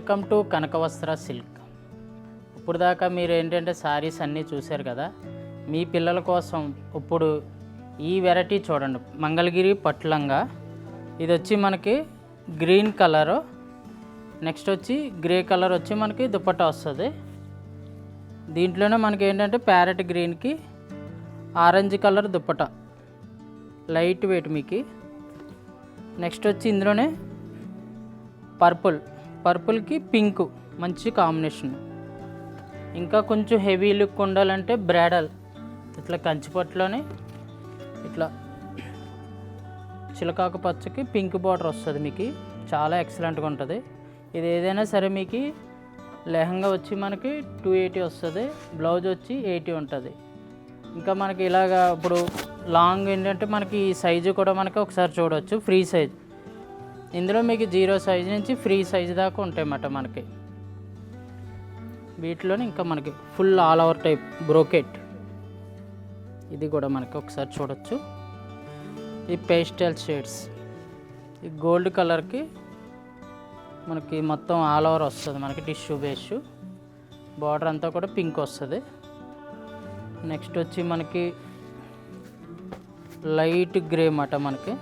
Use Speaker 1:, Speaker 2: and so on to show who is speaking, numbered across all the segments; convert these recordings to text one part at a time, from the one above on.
Speaker 1: Welcome to కనకవస్త్ర silk. ఇప్పుడు దాకా మీరు ఏంటంటే శారీస్ అన్నీ చూశారు కదా. మీ పిల్లల కోసం ఇప్పుడు ఈ వెరైటీ చూడండి, మంగళగిరి పట్లంగా. ఇది వచ్చి మనకి గ్రీన్ కలరు, నెక్స్ట్ వచ్చి గ్రే కలర్ వచ్చి మనకి దుపట్టా వస్తుంది. దీంట్లోనే మనకి ఏంటంటే ప్యారెట్ గ్రీన్కి orange colour dupatta, light weight మీకు. నెక్స్ట్ వచ్చి ఇందులోనే పర్పుల్కి పింక్ మంచి కాంబినేషన్. ఇంకా కొంచెం హెవీ లుక్ ఉండాలంటే బ్రాడల్ ఇట్లా కంచిపట్టులోనే ఇట్లా చిలకాకు పచ్చకి పింక్ బార్డర్ వస్తుంది మీకు, చాలా ఎక్సలెంట్గా ఉంటుంది. ఇది ఏదైనా సరే మీకు లెహంగా వచ్చి మనకి 280 వస్తుంది, బ్లౌజ్ వచ్చి 80 ఉంటుంది. ఇంకా మనకి ఇలాగా ఇప్పుడు లాంగ్ ఏంటంటే మనకి ఈ సైజు కూడా మనకి ఒకసారి చూడవచ్చు, ఫ్రీ సైజ్. ఇందులో మీకు 0 సైజు నుంచి ఫ్రీ సైజు దాకా ఉంటాయన్నమాట మనకి. వీటిలోనే ఇంకా మనకి full all over type brocade, ఇది కూడా మనకి ఒకసారి చూడొచ్చు. ఈ పేస్టల్ షేడ్స్, ఈ గోల్డ్ కలర్కి మనకి మొత్తం ఆల్ ఓవర్ వస్తుంది మనకి, టిష్యూ బేస్. బార్డర్ అంతా కూడా పింక్ వస్తుంది. నెక్స్ట్ వచ్చి మనకి లైట్ గ్రే మాట మనకి.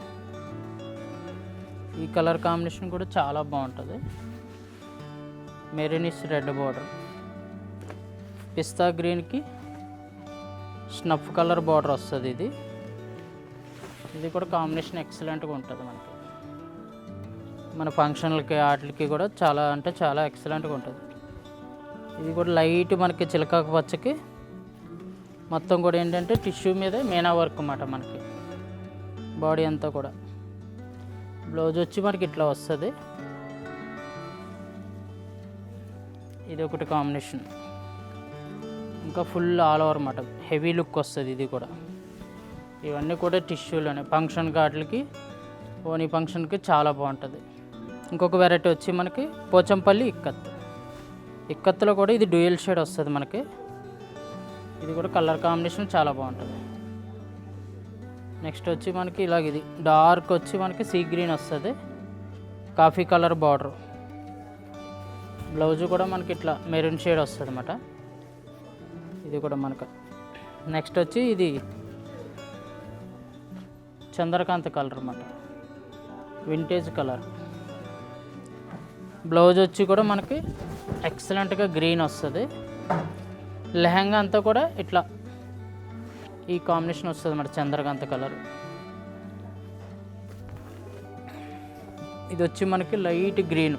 Speaker 1: ఈ కలర్ కాంబినేషన్ కూడా చాలా బాగుంటుంది. మెరూనిష్ రెడ్ బార్డర్, పిస్తా గ్రీన్కి స్నఫ్ కలర్ బార్డర్ వస్తుంది. ఇది కూడా కాంబినేషన్ ఎక్సలెంట్గా ఉంటుంది మనకి. మన ఫంక్షన్లకి వాటికి కూడా చాలా అంటే చాలా ఎక్సలెంట్గా ఉంటుంది. ఇది కూడా లైట్ మనకి చిలకాకు పచ్చకి మొత్తం కూడా ఏంటంటే టిష్యూ మీద మీనా వర్క్ అన్నమాట మనకి. బాడీ అంతా కూడా బ్లౌజ్ వచ్చి మనకి ఇట్లా వస్తుంది. ఇది ఒకటి కాంబినేషన్. ఇంకా ఫుల్ ఆల్ ఓవర్ అన్నమాట, హెవీ లుక్ వస్తుంది ఇది కూడా. ఇవన్నీ కూడా టిష్యూలోనే ఫంక్షన్ వాటికి, ఓనీ ఫంక్షన్కి చాలా బాగుంటుంది. ఇంకొక వెరైటీ వచ్చి మనకి పోచంపల్లి ఇక్కత్తులో కూడా ఇది డ్యూయల్ షేడ్ వస్తుంది మనకి. ఇది కూడా కలర్ కాంబినేషన్ చాలా బాగుంటుంది. నెక్స్ట్ వచ్చి మనకి ఇలాగ ఇది డార్క్ వచ్చి మనకి సీ గ్రీన్ వస్తుంది, కాఫీ కలర్ బార్డర్. బ్లౌజ్ కూడా మనకి ఇట్లా మెరూన్ షేడ్ వస్తుంది అన్నమాట. ఇది కూడా మనకు. నెక్స్ట్ వచ్చి ఇది చంద్రకాంత్ కలర్ అన్నమాట, వింటేజ్ కలర్. బ్లౌజ్ వచ్చి కూడా మనకి ఎక్సలెంట్గా గ్రీన్ వస్తుంది. లెహంగా అంతా కూడా ఇట్లా ఈ కాంబినేషన్ వస్తుంది అన్నమాట, చంద్రకాంత్ కలర్. ఇది వచ్చి మనకి లైట్ గ్రీన్,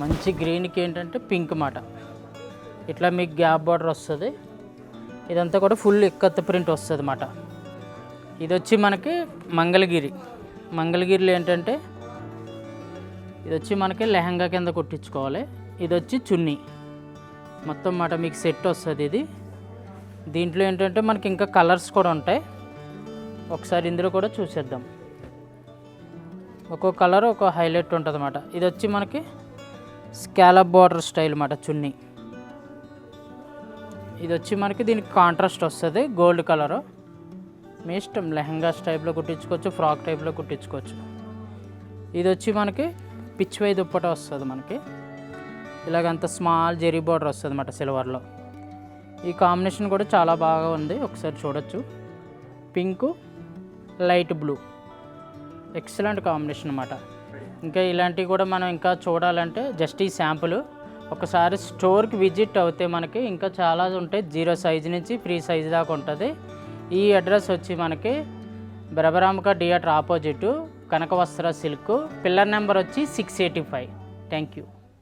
Speaker 1: మంచి గ్రీన్కి ఏంటంటే పింక్ మాట. ఇట్లా మీకు గ్యాప్ బార్డర్ వస్తుంది. ఇదంతా కూడా ఫుల్ ఇక్కత్ ప్రింట్ వస్తుంది అన్నమాట. ఇది వచ్చి మనకి మంగళగిరిలో ఏంటంటే ఇది వచ్చి మనకి లెహంగా కింద కుట్టించుకోవాలి. ఇది వచ్చి చున్నీ మొత్తం మాట మీకు సెట్ వస్తుంది. దీంట్లో ఏంటంటే మనకి ఇంకా కలర్స్ కూడా ఉంటాయి, ఒకసారి ఇందులో కూడా చూసేద్దాం. ఒక్కో కలర్ ఒక హైలైట్ ఉంటుంది అన్నమాట. ఇది వచ్చి మనకి స్కాలప్ బార్డర్ స్టైల్ అన్నమాట చున్నీ. ఇది వచ్చి మనకి దీనికి కాంట్రాస్ట్ వస్తుంది గోల్డ్ కలరు. మీ ఇష్టం, లెహంగా టైప్లో కుట్టించుకోవచ్చు, ఫ్రాక్ టైప్లో కుట్టించుకోవచ్చు. ఇది వచ్చి మనకి పిచ్వై దుప్పట వస్తుంది మనకి. ఇలాగంత స్మాల్ జెరీ బార్డర్ వస్తుంది అన్నమాట సిల్వర్లో. ఈ కాంబినేషన్ కూడా చాలా బాగా ఉంది, ఒకసారి చూడొచ్చు. Pink light blue, excellent combination అన్నమాట. ఇంకా ఇలాంటివి కూడా మనం ఇంకా చూడాలంటే జస్ట్ ఈ శాంపుల్ ఒకసారి స్టోర్కి విజిట్ అవుతే మనకి ఇంకా చాలా ఉంటాయి. 0 సైజు నుంచి ఫ్రీ సైజు దాకా ఉంటుంది. ఈ అడ్రస్ వచ్చి మనకి Brahmarambika theatre opposite Kanakavastra silk, pillar number వచ్చి 685. Thank you.